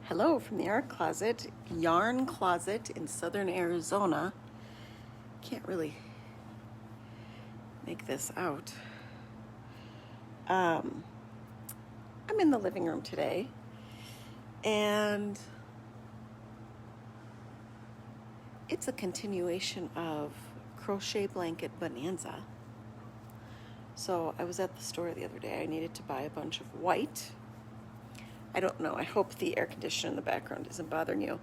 Hello from the art closet, yarn closet in southern Arizona. Can't really make this out. I'm in the living room today, and it's a continuation of Crochet Blanket Bonanza. So I was at the store the other day. I needed to buy a bunch of white. I don't know. I hope the air conditioner in the background isn't bothering you.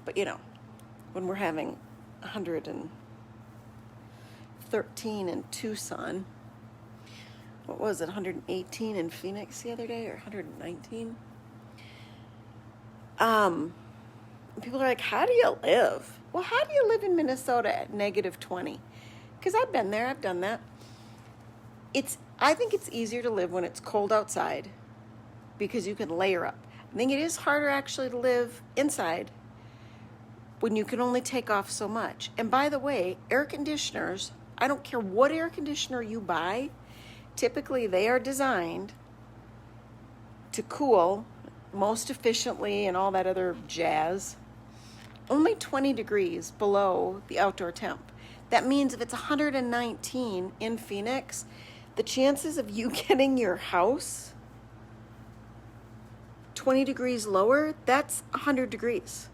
But you know, when we're having 113 in Tucson, what was it, 118 in Phoenix the other day, or 119? People are like, how do you live? Well, how do you live in Minnesota at negative 20? Because I've been there, I've done that. I think it's easier to live when it's cold outside, because you can layer up. I think it is harder actually to live inside when you can only take off so much. And by the way, air conditioners, I don't care what air conditioner you buy, typically they are designed to cool most efficiently and all that other jazz only 20 degrees below the outdoor temp. That means if it's 119 in Phoenix, the chances of you getting your house 20 degrees lower, that's 100 degrees.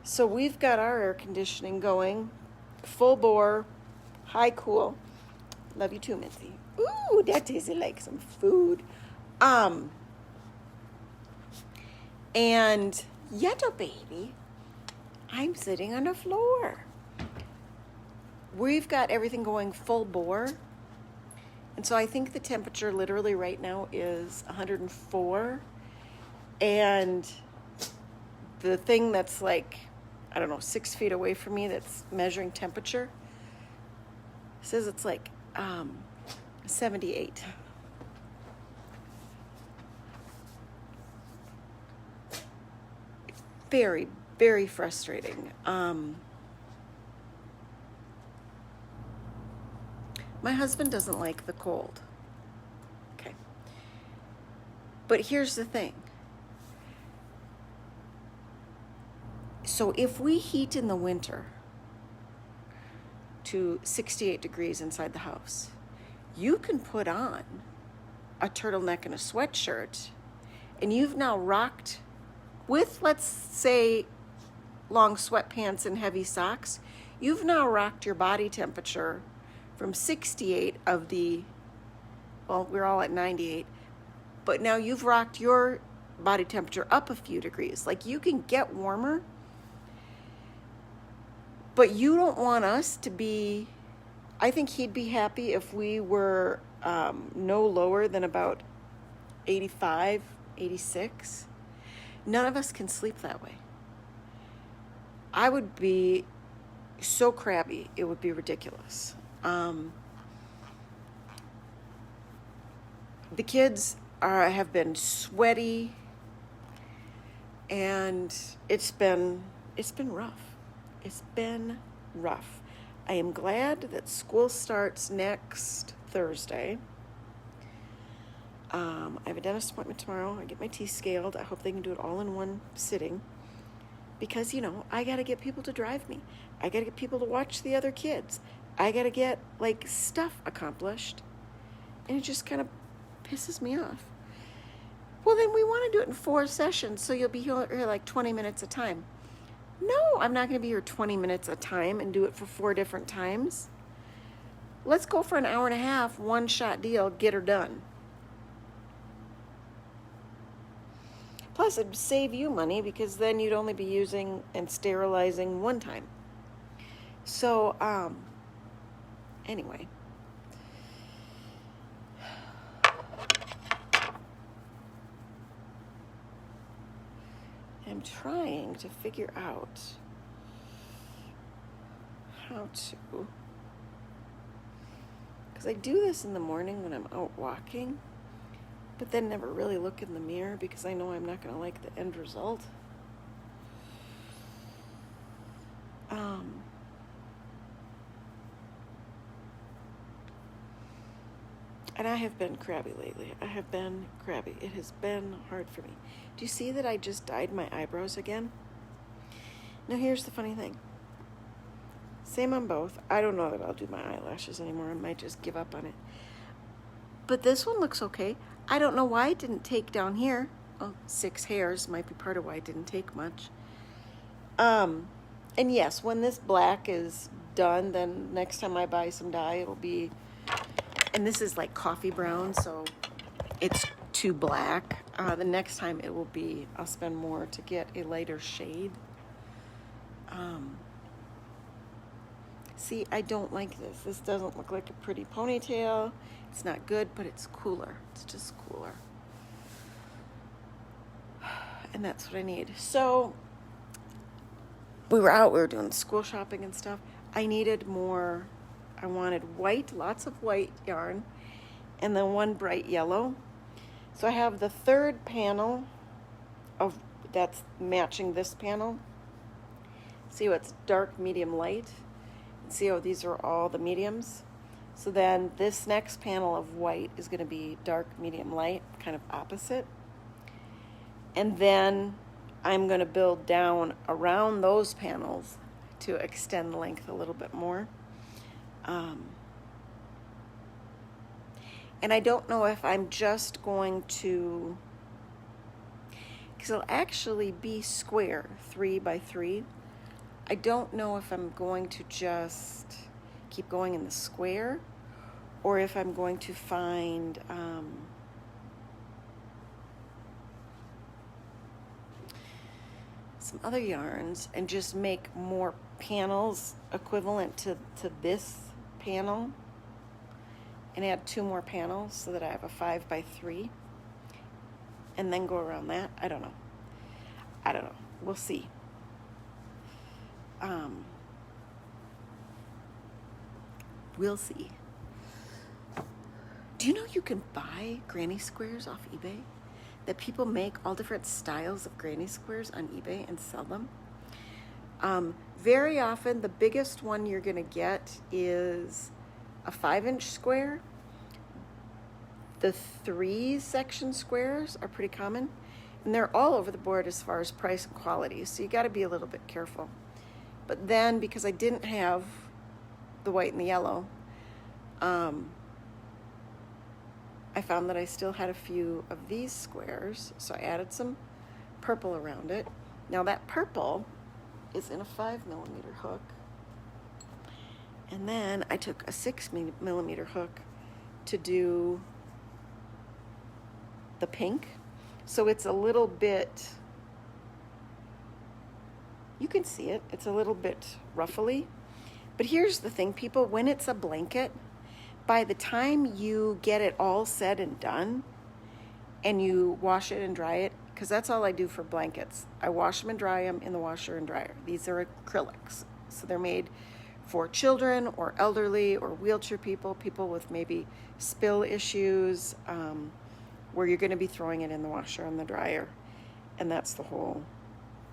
So we've got our air conditioning going, full bore, high cool. Love you too, Missy. Ooh, that tasted like some food. And Yetta baby, I'm sitting on the floor. We've got everything going full bore. And so I think the temperature literally right now is 104. And the thing that's like, I don't know, 6 feet away from me that's measuring temperature says it's like 78. Very, very frustrating. My husband doesn't like the cold. Okay. But here's the thing. So if we heat in the winter to 68 degrees inside the house, you can put on a turtleneck and a sweatshirt, and you've now rocked with, let's say, long sweatpants and heavy socks, you've now rocked your body temperature from 68 of the, well, we're all at 98, but now you've rocked your body temperature up a few degrees. Like, you can get warmer, but you don't want us to be, I think he'd be happy if we were no lower than about 85, 86. None of us can sleep that way. I would be so crabby, it would be ridiculous. The kids have been sweaty, and it's been rough. It's been rough. I am glad that school starts next Thursday. I have a dentist appointment tomorrow. I get my teeth scaled. I hope they can do it all in one sitting, because, you know, I got to get people to drive me. I got to get people to watch the other kids. I got to get, like, stuff accomplished, and it just kind of pisses me off. Well, then we want to do it in 4 sessions, so you'll be here like 20 minutes a time. No, I'm not going to be here 20 minutes a time and do it for 4 different times. Let's go for an hour and a half, one-shot deal, get her done. Plus, it'd save you money, because then you'd only be using and sterilizing 1 time. So, anyway. I'm trying to figure out how to, because I do this in the morning when I'm out walking, but then never really look in the mirror because I know I'm not going to like the end result. And I have been crabby lately. I have been crabby. It has been hard for me. Do you see that I just dyed my eyebrows again? Now here's the funny thing. Same on both. I don't know that I'll do my eyelashes anymore. I might just give up on it. But this one looks okay. I don't know why it didn't take down here. Oh, 6 hairs might be part of why it didn't take much. And yes, when this black is done, then next time I buy some dye, it'll be, and this is like coffee brown, so it's too black. The next time it will be, I'll spend more to get a lighter shade. See, I don't like this. This doesn't look like a pretty ponytail. It's not good, but it's cooler. It's just cooler. And that's what I need. So we were doing school shopping and stuff. I needed more. I wanted white, lots of white yarn, and then one bright yellow. So I have the third panel of that's matching this panel. See what's dark, medium, light. See how these are all the mediums. So then this next panel of white is going to be dark, medium, light, kind of opposite. And then I'm going to build down around those panels to extend the length a little bit more. And I don't know if I'm just going to, because it'll actually be square, 3 by 3. I don't know if I'm going to just keep going in the square or if I'm going to find some other yarns and just make more panels equivalent to this panel and add 2 more panels so that I have a 5 by 3 and then go around that. I don't know. We'll see. We'll see. Do you know you can buy granny squares off eBay? That people make all different styles of granny squares on eBay and sell them? Very often, the biggest one you're going to get is a 5-inch square. The 3-section squares are pretty common, and they're all over the board as far as price and quality, so you got to be a little bit careful. But then, because I didn't have the white and the yellow, I found that I still had a few of these squares, so I added some purple around it. Now that purple is in a 5mm hook, and then I took a 6mm hook to do the pink, so it's a little bit, you can see it, it's a little bit ruffly. But here's the thing, people, when it's a blanket, by the time you get it all said and done and you wash it and dry it, because that's all I do for blankets. I wash them and dry them in the washer and dryer. These are acrylics. So they're made for children or elderly or wheelchair people, people with maybe spill issues, where you're going to be throwing it in the washer and the dryer. And that's the whole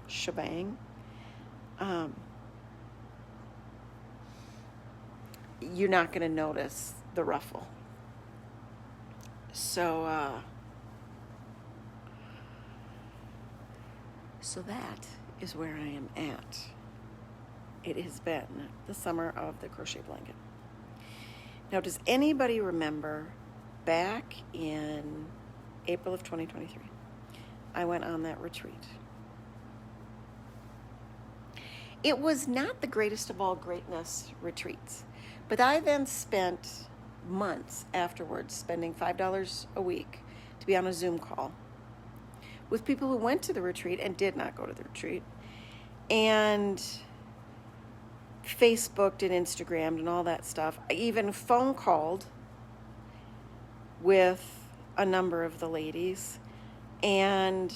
shebang. You're not going to notice the ruffle. So that is where I am at. It has been the summer of the crochet blanket. Now, does anybody remember back in April of 2023, I went on that retreat? It was not the greatest of all greatness retreats, but I then spent months afterwards spending $5 a week to be on a Zoom call with people who went to the retreat and did not go to the retreat, and Facebooked and Instagrammed and all that stuff. I even phone called with a number of the ladies and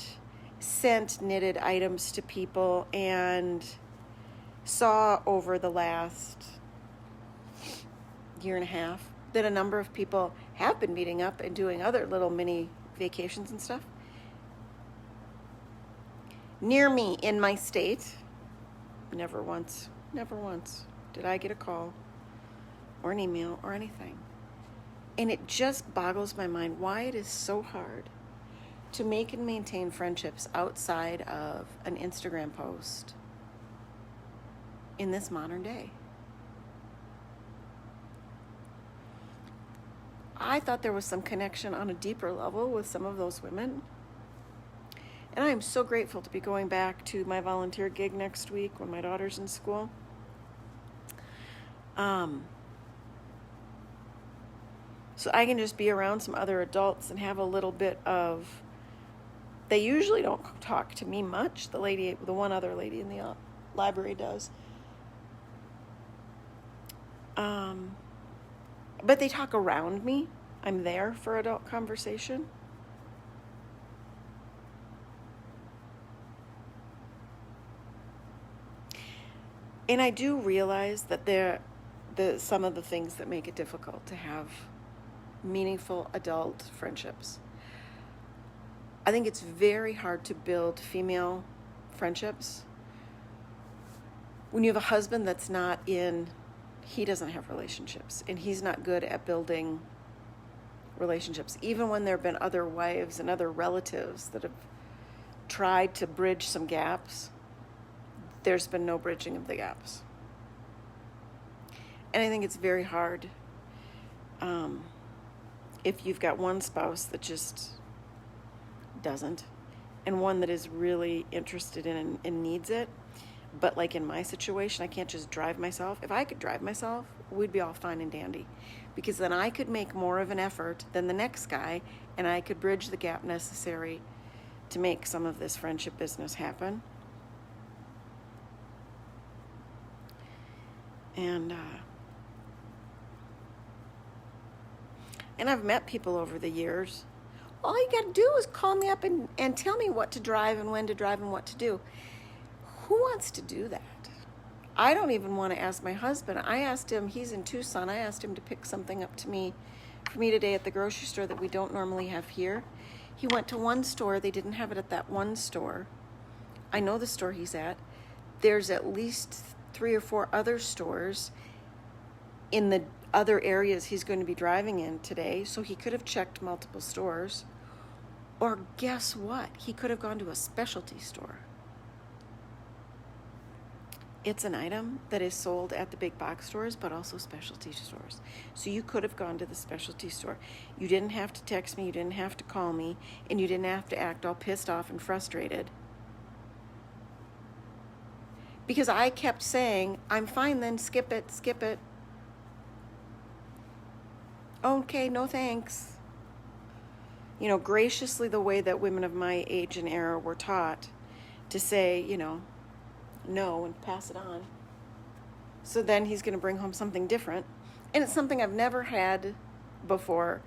sent knitted items to people, and saw over the last year and a half that a number of people have been meeting up and doing other little mini vacations and stuff near me in my state. Never once did I get a call or an email or anything. And it just boggles my mind why it is so hard to make and maintain friendships outside of an Instagram post in this modern day. I thought there was some connection on a deeper level with some of those women. And I am so grateful to be going back to my volunteer gig next week when my daughter's in school. So I can just be around some other adults and have a little bit of, they usually don't talk to me much. The one other lady in the library does. But they talk around me. I'm there for adult conversation. And I do realize that some of the things that make it difficult to have meaningful adult friendships. I think it's very hard to build female friendships when you have a husband that's not he doesn't have relationships, and he's not good at building relationships. Even when there have been other wives and other relatives that have tried to bridge some gaps, there's been no bridging of the gaps. And I think it's very hard if you've got one spouse that just doesn't, and one that is really interested in and needs it. But like in my situation, I can't just drive myself. If I could drive myself, we'd be all fine and dandy, because then I could make more of an effort than the next guy, and I could bridge the gap necessary to make some of this friendship business happen. And I've met people over the years. All you got to do is call me up and tell me what to drive and when to drive and what to do. Who wants to do that? I don't even want to ask my husband. I asked him, he's in Tucson, I asked him to pick something up for me today at the grocery store that we don't normally have here. He went to one store, they didn't have it at that one store. I know the store he's at. There's at least 3 or 4 other stores in the other areas he's going to be driving in today, so he could have checked multiple stores. Or guess what? He could have gone to a specialty store. It's an item that is sold at the big box stores, but also specialty stores. So you could have gone to the specialty store. You didn't have to text me, you didn't have to call me, and you didn't have to act all pissed off and frustrated. Because I kept saying, I'm fine then, skip it. Okay, no thanks. Graciously the way that women of my age and era were taught to say, no and pass it on. So then he's going to bring home something different. And it's something I've never had before.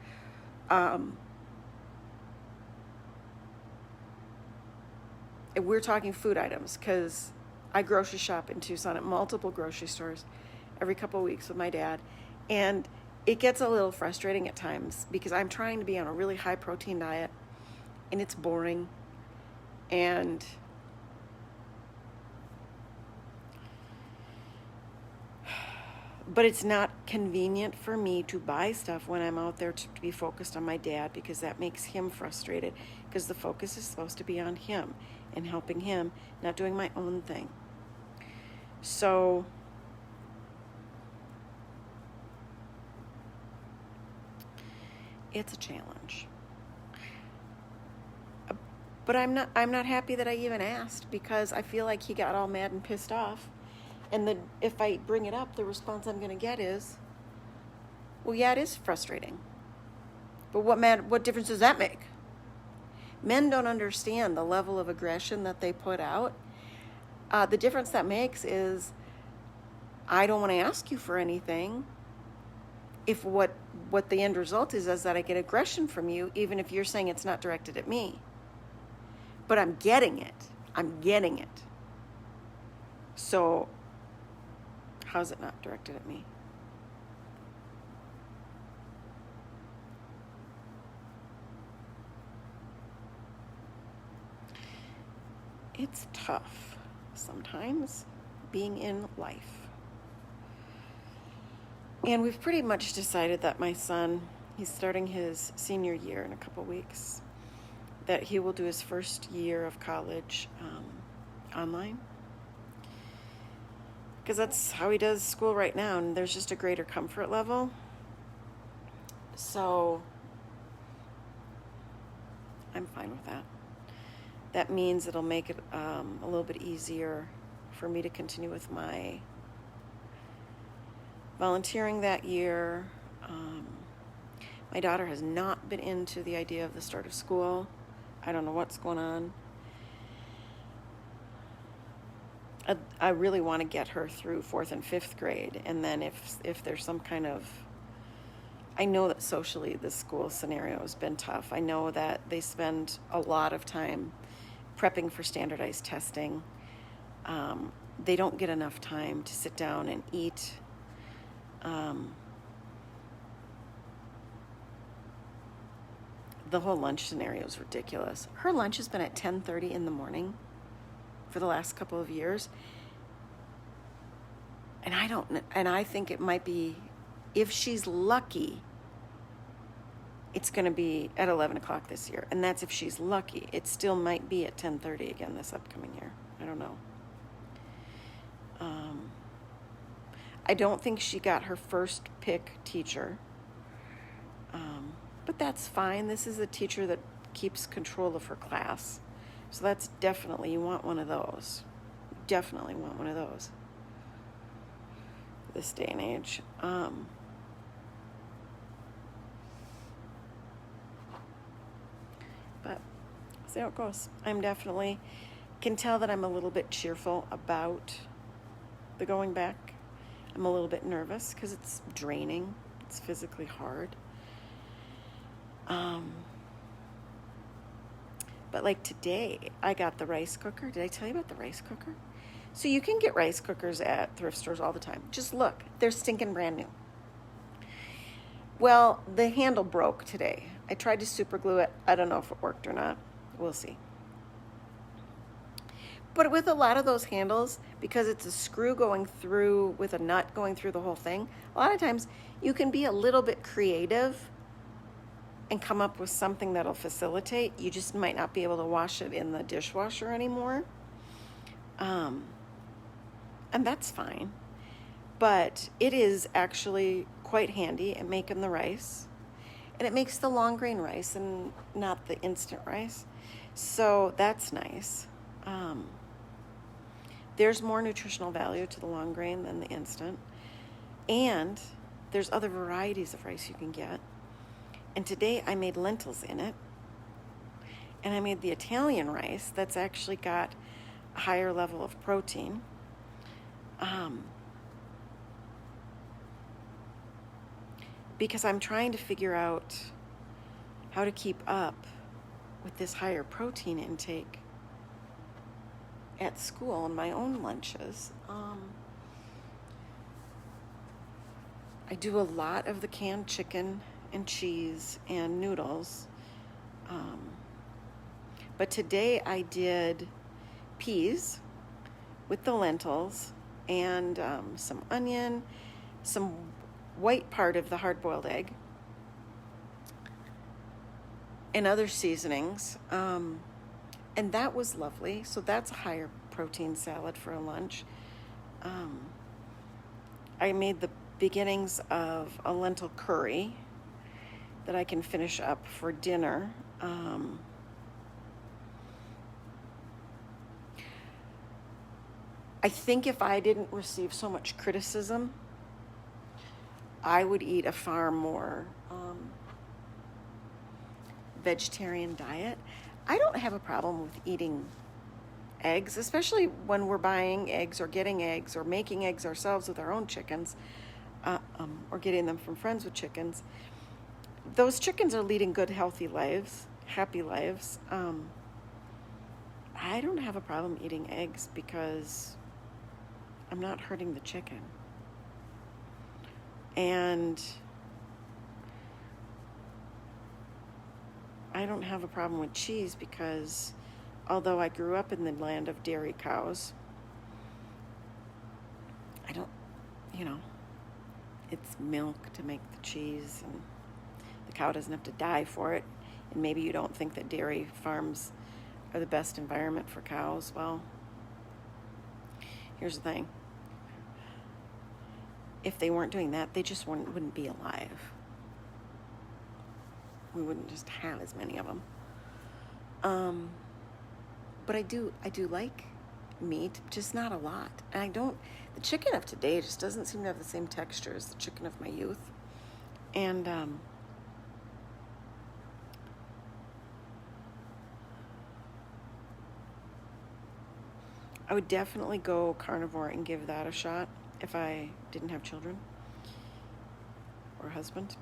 We're talking food items, because I grocery shop in Tucson at multiple grocery stores every couple of weeks with my dad. And it gets a little frustrating at times because I'm trying to be on a really high protein diet and it's boring. But it's not convenient for me to buy stuff when I'm out there to be focused on my dad, because that makes him frustrated, because the focus is supposed to be on him and helping him, not doing my own thing. So it's a challenge. But I'm not happy that I even asked, because I feel like he got all mad and pissed off. And if I bring it up, the response I'm going to get is, well, yeah, it is frustrating. But what difference does that make? Men don't understand the level of aggression that they put out. The difference that makes is, I don't want to ask you for anything if what the end result is that I get aggression from you, even if you're saying it's not directed at me. But I'm getting it. So how's it not directed at me? It's tough sometimes being in life. And we've pretty much decided that my son he's starting his senior year in a couple weeks, that he will do his first year of college online. Because that's how he does school right now, and there's just a greater comfort level. So I'm fine with that. That means it'll make it a little bit easier for me to continue with my volunteering that year. My daughter has not been into the idea of the start of school. I don't know what's going on. I really want to get her through 4th and 5th grade, and then if there's some kind of, I know that socially this school scenario has been tough. I know that they spend a lot of time prepping for standardized testing. They don't get enough time to sit down and eat. The whole lunch scenario is ridiculous. Her lunch has been at 10:30 in the morning for the last couple of years. And I think it might be, if she's lucky, it's going to be at 11 o'clock this year. And that's if she's lucky. It still might be at 10:30 again this upcoming year. I don't know. I don't think she got her first pick teacher. But that's fine. This is a teacher that keeps control of her class. So that's definitely, you want one of those. You definitely want one of those this day and age. But see how it goes. I'm definitely, can tell that I'm a little bit cheerful about the going back. I'm a little bit nervous because it's draining. It's physically hard. But like today, I got the rice cooker. Did I tell you about the rice cooker? So you can get rice cookers at thrift stores all the time. Just look, they're stinking brand new. Well, the handle broke today. I tried to super glue it. I don't know if it worked or not. We'll see. But with a lot of those handles, because it's a screw going through with a nut going through the whole thing, a lot of times you can be a little bit creative and come up with something that'll facilitate. You just might not be able to wash it in the dishwasher anymore. And that's fine. But it is actually quite handy at making the rice. And it makes the long grain rice and not the instant rice. So that's nice. There's more nutritional value to the long grain than the instant. And there's other varieties of rice you can get. And today I made lentils in it. And I made the Italian rice that's actually got a higher level of protein. Because I'm trying to figure out how to keep up with this higher protein intake at school and my own lunches. I do a lot of the canned chicken and cheese and noodles. But today I did peas with the lentils and some onion, some white part of the hard-boiled egg, and other seasonings. And that was lovely. So that's a higher protein salad for a lunch. I made the beginnings of a lentil curry that I can finish up for dinner. I think if I didn't receive so much criticism, I would eat a far more vegetarian diet. I don't have a problem with eating eggs, especially when we're buying eggs or getting eggs or making eggs ourselves with our own chickens, or getting them from friends with chickens. Those chickens are leading good, healthy lives, happy lives. I don't have a problem eating eggs because I'm not hurting the chicken. And I don't have a problem with cheese because although I grew up in the land of dairy cows, I don't, it's milk to make the cheese, and The cow doesn't have to die for it. And maybe you don't think that dairy farms are the best environment for cows. Well, here's the thing. If they weren't doing that, they just wouldn't be alive. We wouldn't just have as many of them. But I do like meat, just not a lot. And the chicken of today just doesn't seem to have the same texture as the chicken of my youth. And I would definitely go carnivore and give that a shot if I didn't have children or a husband.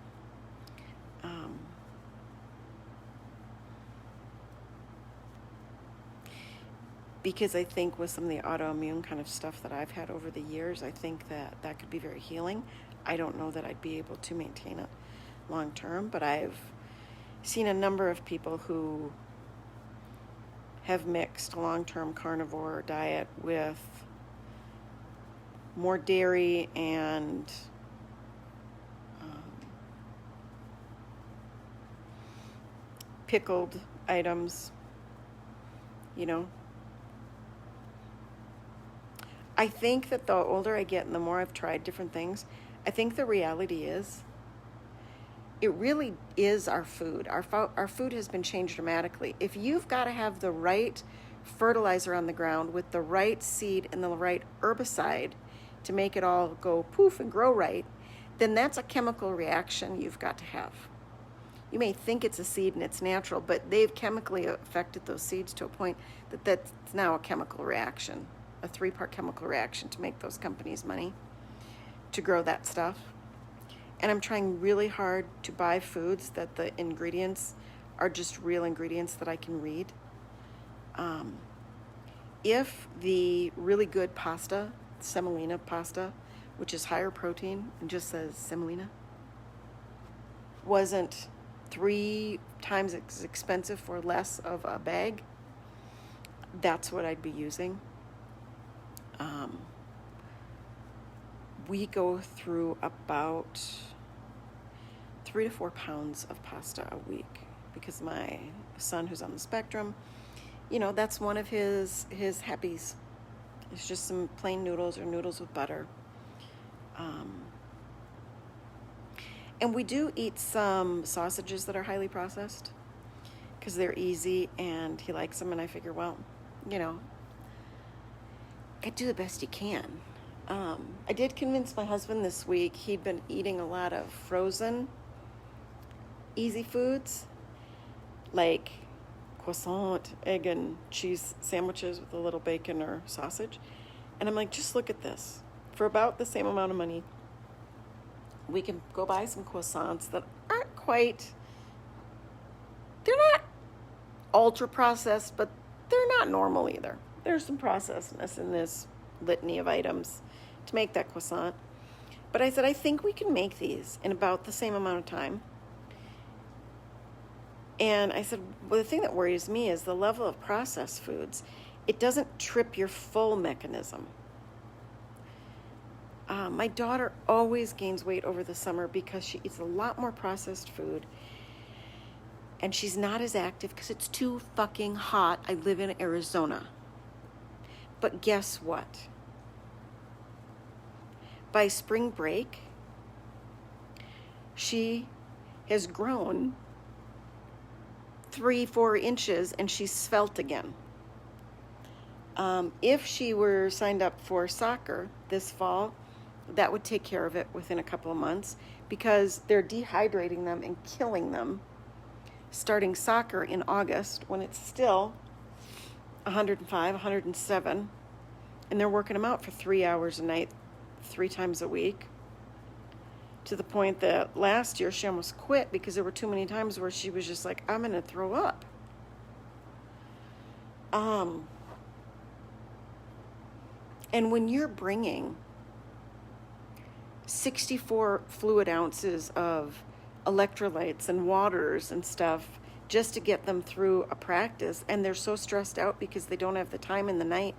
Because I think with some of the autoimmune kind of stuff that I've had over the years, I think that could be very healing. I don't know that I'd be able to maintain it long term, but I've seen a number of people who have mixed long-term carnivore diet with more dairy and pickled items, I think that the older I get and the more I've tried different things, I think the reality is it really is our food. Our food has been changed dramatically. If you've got to have the right fertilizer on the ground with the right seed and the right herbicide to make it all go poof and grow right, then that's a chemical reaction you've got to have. You may think it's a seed and it's natural, but they've chemically affected those seeds to a point that that's now a chemical reaction, a 3-part chemical reaction to make those companies money, to grow that stuff. And I'm trying really hard to buy foods that the ingredients are just real ingredients that I can read. If the really good pasta, semolina pasta, which is higher protein and just says semolina, wasn't 3 times as expensive for less of a bag, that's what I'd be using. We go through about 3 to 4 pounds of pasta a week because my son, who's on the spectrum, that's one of his happies. It's just some plain noodles or noodles with butter. And we do eat some sausages that are highly processed because they're easy and he likes them. And I figure, well, gotta do the best you can. I did convince my husband this week. He'd been eating a lot of frozen, easy foods, like croissant, egg and cheese sandwiches with a little bacon or sausage. And I'm like, just look at this. For about the same amount of money, we can go buy some croissants that aren't they're not ultra processed, but they're not normal either. There's some processedness in this litany of items to make that croissant. But I said, I think we can make these in about the same amount of time. And I said, well, the thing that worries me is the level of processed foods. It doesn't trip your full mechanism. My daughter always gains weight over the summer because she eats a lot more processed food. And she's not as active because it's too fucking hot. I live in Arizona. But guess what? By spring break, she has grown 3-4 inches and she's svelte again. If she were signed up for soccer this fall, that would take care of it within a couple of months because they're dehydrating them and killing them starting soccer in August when it's still 105, 107, and they're working them out for 3 hours a night, 3 times a week, to the point that last year she almost quit because there were too many times where she was just like, I'm going to throw up. And when you're bringing 64 fluid ounces of electrolytes and waters and stuff just to get them through a practice, and they're so stressed out because they don't have the time in the night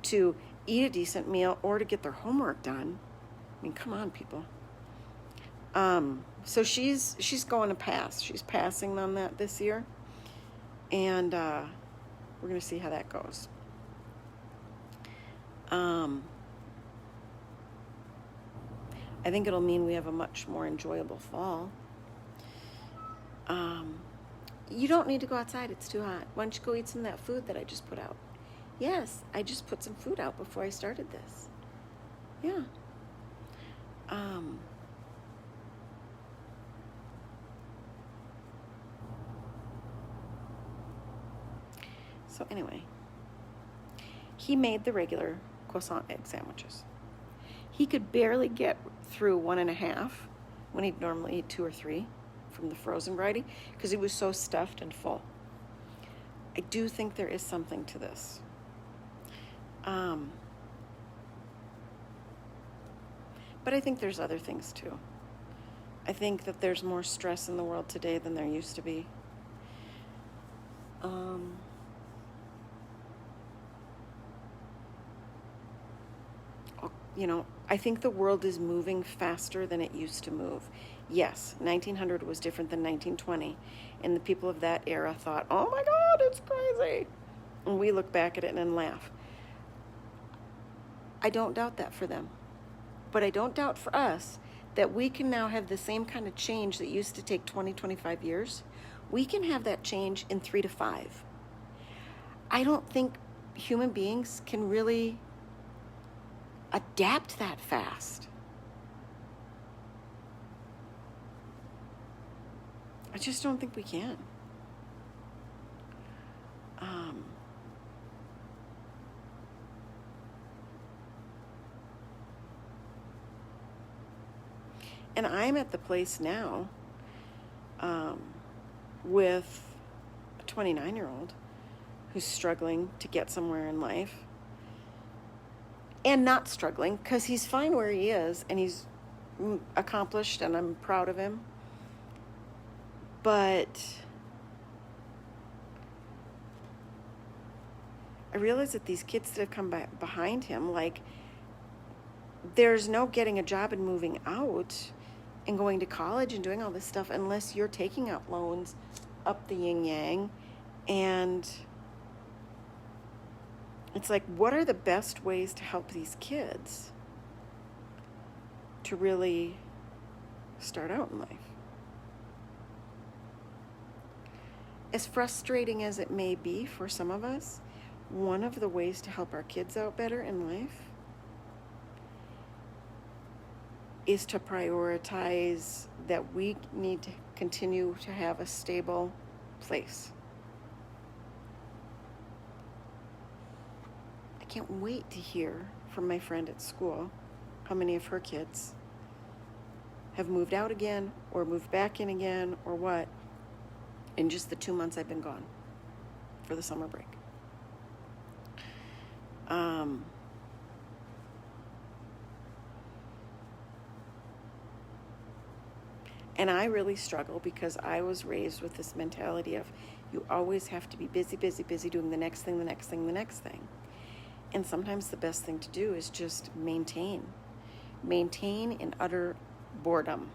to eat a decent meal or to get their homework done. I mean, come on, people. So she's going to pass. She's passing on that this year. And we're going to see how that goes. I think it'll mean we have a much more enjoyable fall. You don't need to go outside. It's too hot. Why don't you go eat some of that food that I just put out? Yes, I just put some food out before I started this. Yeah. So anyway, he made the regular croissant egg sandwiches. He could barely get through 1.5 when he'd normally eat 2 or 3 from the frozen variety because he was so stuffed and full. I do think there is something to this. But I think there's other things too. I think that there's more stress in the world today than there used to be. I think the world is moving faster than it used to move. Yes, 1900 was different than 1920, and the people of that era thought, oh my God, it's crazy. And we look back at it and laugh. I don't doubt that for them. But I don't doubt for us that we can now have the same kind of change that used to take 20, 25 years. We can have that change in 3 to 5. I don't think human beings can really adapt that fast. I just don't think we can. And I'm at the place now with a 29-year-old who's struggling to get somewhere in life. And not struggling, because he's fine where he is, and he's accomplished, and I'm proud of him. But I realize that these kids that have come behind him, like, there's no getting a job and moving out and going to college and doing all this stuff unless you're taking out loans up the yin-yang. And it's like, what are the best ways to help these kids to really start out in life? As frustrating as it may be for some of us, one of the ways to help our kids out better in life is to prioritize that we need to continue to have a stable place. I can't wait to hear from my friend at school how many of her kids have moved out again or moved back in again or what in just the 2 months I've been gone for the summer break. And I really struggle because I was raised with this mentality of you always have to be busy, busy, busy doing the next thing, the next thing, the next thing. And sometimes the best thing to do is just maintain in utter boredom.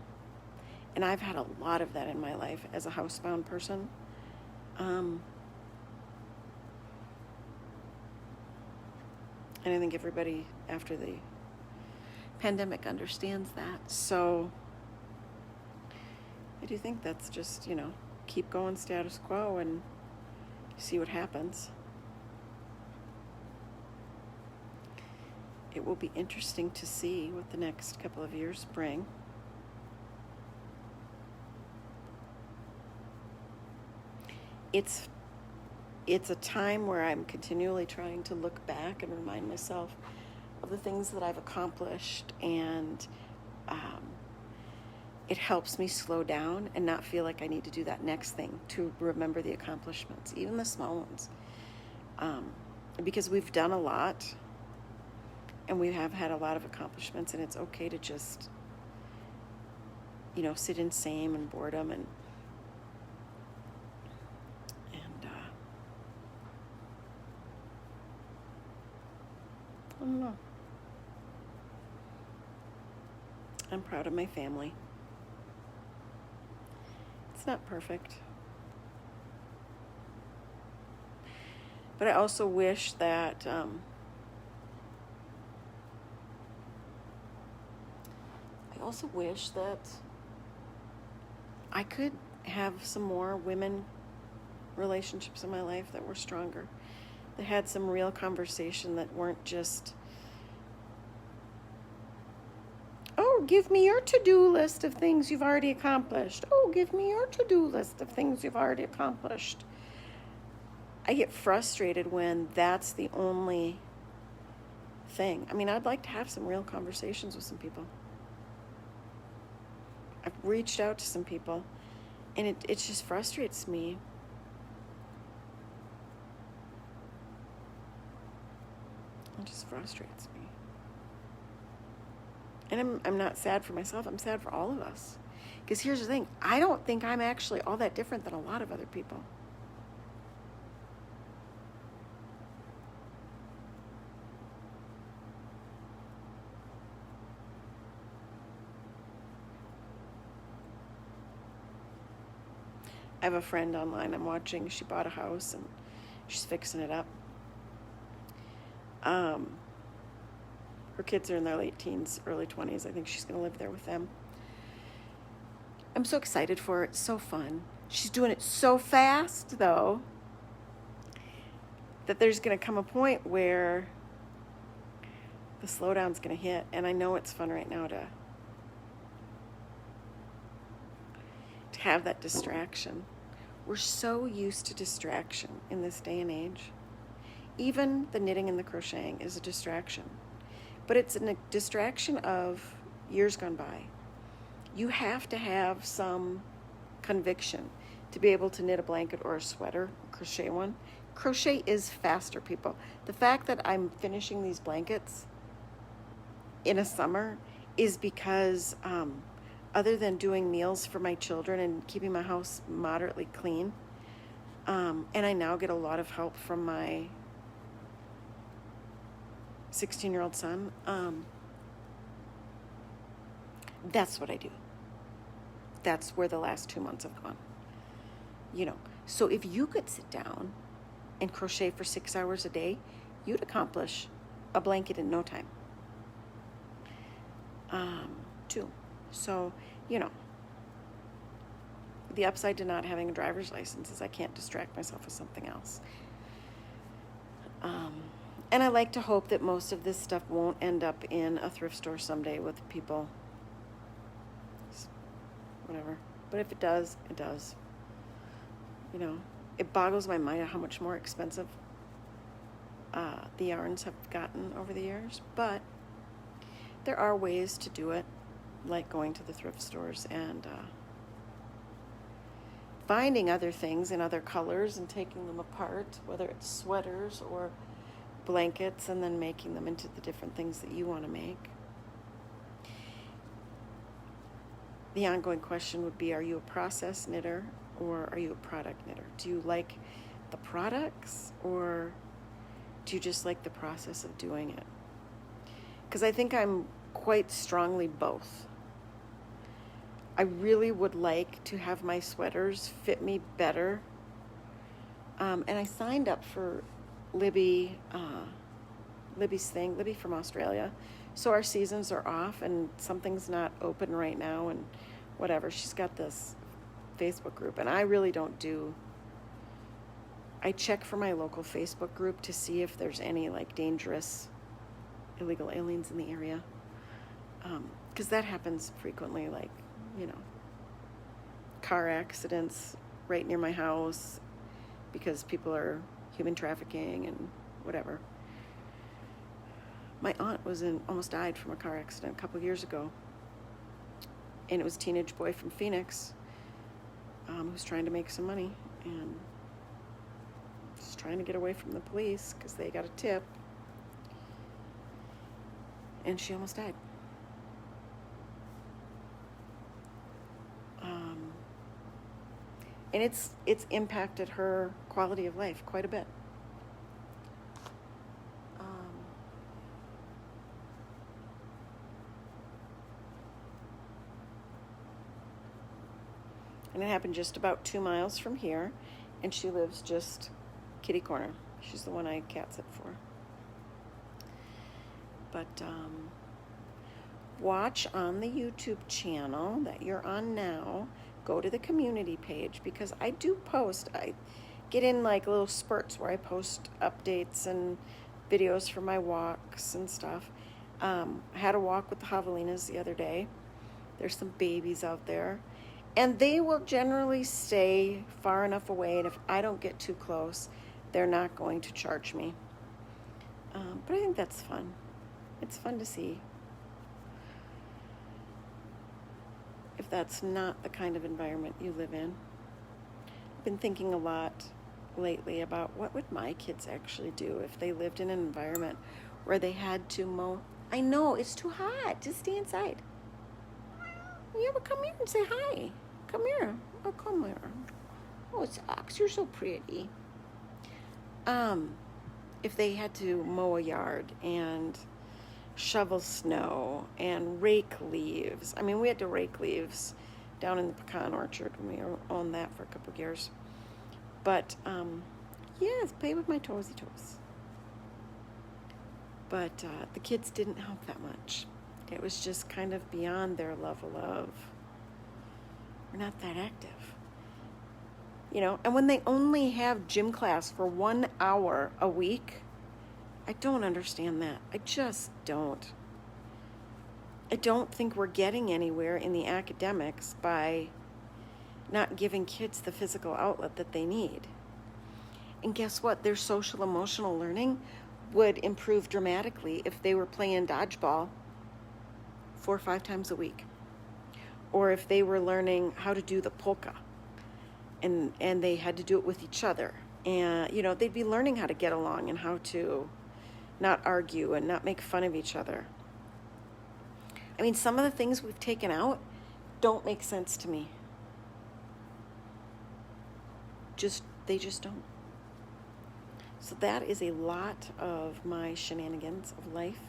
And I've had a lot of that in my life as a housebound person. And I think everybody after the pandemic understands that. So I do think that's just, keep going status quo and see what happens. It will be interesting to see what the next couple of years bring. It's a time where I'm continually trying to look back and remind myself of the things that I've accomplished, and it helps me slow down and not feel like I need to do that next thing to remember the accomplishments, even the small ones. Because we've done a lot and we have had a lot of accomplishments, and it's okay to just, sit in shame and boredom and I don't know. I'm proud of my family. It's not perfect. But I also wish that I could have some more women relationships in my life that were stronger, that had some real conversation, that weren't just, oh, give me your to-do list of things you've already accomplished. Oh, give me your to-do list of things you've already accomplished. I get frustrated when that's the only thing. I mean, I'd like to have some real conversations with some people. I've reached out to some people, and it just frustrates me. It just frustrates me. And I'm not sad for myself. I'm sad for all of us. Because here's the thing. I don't think I'm actually all that different than a lot of other people. I have a friend online I'm watching. She bought a house and she's fixing it up. Her kids are in their late teens, early 20s. I think she's going to live there with them. I'm so excited for her. It's so fun. She's doing it so fast, though, that there's going to come a point where the slowdown's going to hit. And I know it's fun right now to have that distraction. We're so used to distraction in this day and age. Even the knitting and the crocheting is a distraction. But it's a distraction of years gone by. You have to have some conviction to be able to knit a blanket or a sweater, crochet one. Crochet is faster, people. The fact that I'm finishing these blankets in a summer is because other than doing meals for my children and keeping my house moderately clean, and I now get a lot of help from my 16-year-old son, that's what I do. That's where the last 2 months have gone. So if you could sit down and crochet for 6 hours a day, you'd accomplish a blanket in no time. Too. So, the upside to not having a driver's license is I can't distract myself with something else. And I like to hope that most of this stuff won't end up in a thrift store someday with people. Whatever. But if it does, it does. It boggles my mind how much more expensive the yarns have gotten over the years. But there are ways to do it, like going to the thrift stores and finding other things in other colors and taking them apart, whether it's sweaters or blankets, and then making them into the different things that you want to make. The ongoing question would be, are you a process knitter or are you a product knitter? Do you like the products or do you just like the process of doing it? Because I think I'm quite strongly both. I really would like to have my sweaters fit me better. And I signed up for Libby's thing, Libby from Australia. So our seasons are off and something's not open right now and whatever. She's got this Facebook group, and I really don't I check for my local Facebook group to see if there's any dangerous illegal aliens in the area. Because that happens frequently, car accidents right near my house because people are human trafficking and whatever. My aunt almost died from a car accident a couple years ago. And it was a teenage boy from Phoenix who's trying to make some money and just trying to get away from the police because they got a tip. And she almost died. And it's impacted her quality of life quite a bit. And it happened just about 2 miles from here, and she lives just kitty corner. She's the one I cat sit for. But watch on the YouTube channel that you're on now. Go to the community page, because I do post. I get in like little spurts where I post updates and videos for my walks and stuff. I had a walk with the javelinas the other day. There's some babies out there, and they will generally stay far enough away, and if I don't get too close, they're not going to charge me. But I think that's fun. It's fun to see if that's not the kind of environment you live in. I've been thinking a lot lately about what would my kids actually do if they lived in an environment where they had to mow. I know, it's too hot. Just stay inside. Yeah, but come here and say hi. Come here. Oh, come here. Oh, it's Ox. You're so pretty. If they had to mow a yard and shovel snow and rake leaves. I mean, we had to rake leaves down in the pecan orchard when we owned that for a couple of years. But, yes, play with my toesy toes. But the kids didn't help that much. It was just kind of beyond their level of, we're not that active. You know, and when they only have gym class for 1 hour a week, I don't understand that. I just don't. I don't think we're getting anywhere in the academics by not giving kids the physical outlet that they need. And guess what? Their social emotional learning would improve dramatically if they were playing dodgeball 4 or 5 times a week. Or if they were learning how to do the polka and they had to do it with each other. And, you know, they'd be learning how to get along and how to not argue and not make fun of each other. I mean, some of the things we've taken out don't make sense to me. They just don't. So that is a lot of my shenanigans of life.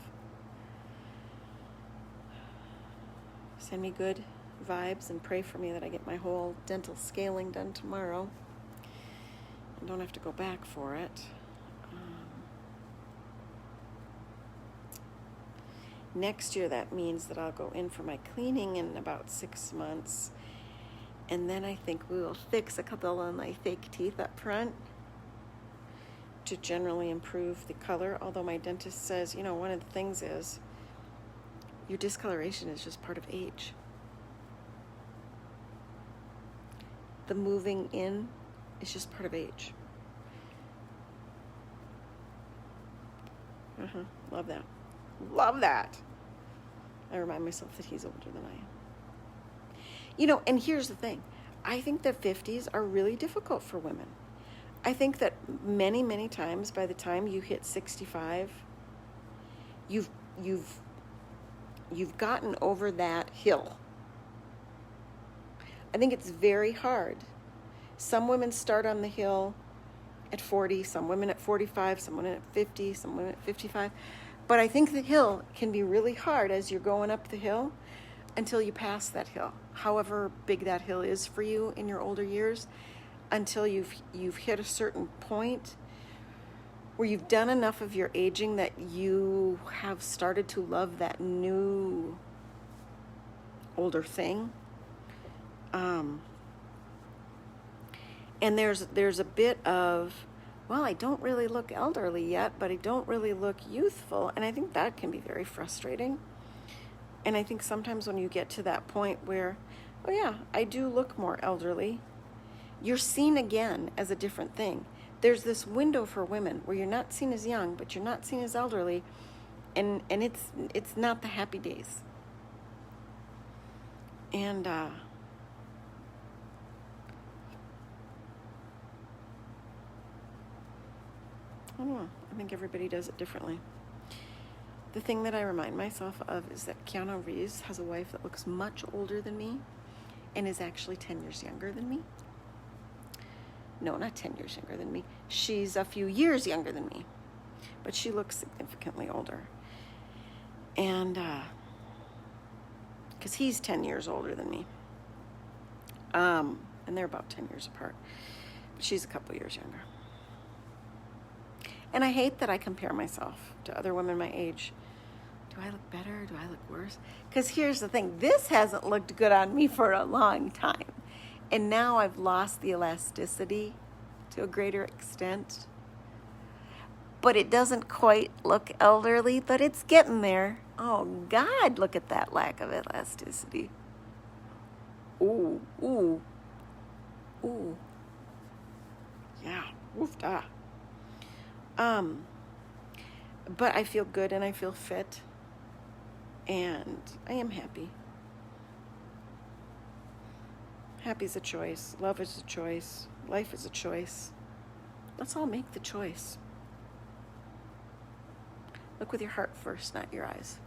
Send me good vibes and pray for me that I get my whole dental scaling done tomorrow and don't have to go back for it. Next year, that means that I'll go in for my cleaning in about 6 months. And then I think we will fix a couple of my fake teeth up front to generally improve the color. Although my dentist says, you know, one of the things is your discoloration is just part of age. The moving in is just part of age. Love that. Love that. I remind myself that he's older than I am. You know, and here's the thing. I think that 50s are really difficult for women. I think that many, many times by the time you hit 65, you've gotten over that hill. I think it's very hard. Some women start on the hill at 40, some women at 45, some women at 50, some women at 55. But I think the hill can be really hard as you're going up the hill until you pass that hill, however big that hill is for you in your older years, until you've hit a certain point where you've done enough of your aging that you have started to love that new older thing. And there's a bit of, well, I don't really look elderly yet, but I don't really look youthful. And I think that can be very frustrating. And I think sometimes when you get to that point where, oh yeah, I do look more elderly, you're seen again as a different thing. There's this window for women where you're not seen as young, but you're not seen as elderly, and it's not the happy days. And I don't know. I think everybody does it differently. The thing that I remind myself of is that Keanu Reeves has a wife that looks much older than me and is actually 10 years younger than me. No, not 10 years younger than me. She's a few years younger than me, but she looks significantly older. And because he's 10 years older than me. and they're about 10 years apart. But she's a couple years younger. And I hate that I compare myself to other women my age. Do I look better? Do I look worse? Because here's the thing. This hasn't looked good on me for a long time. And now I've lost the elasticity to a greater extent. But it doesn't quite look elderly, but it's getting there. Oh, God, look at that lack of elasticity. Ooh, ooh, ooh. Yeah, oof-da. But I feel good and I feel fit. And I am happy. Happy is a choice. Love is a choice. Life is a choice. Let's all make the choice. Look with your heart first, not your eyes.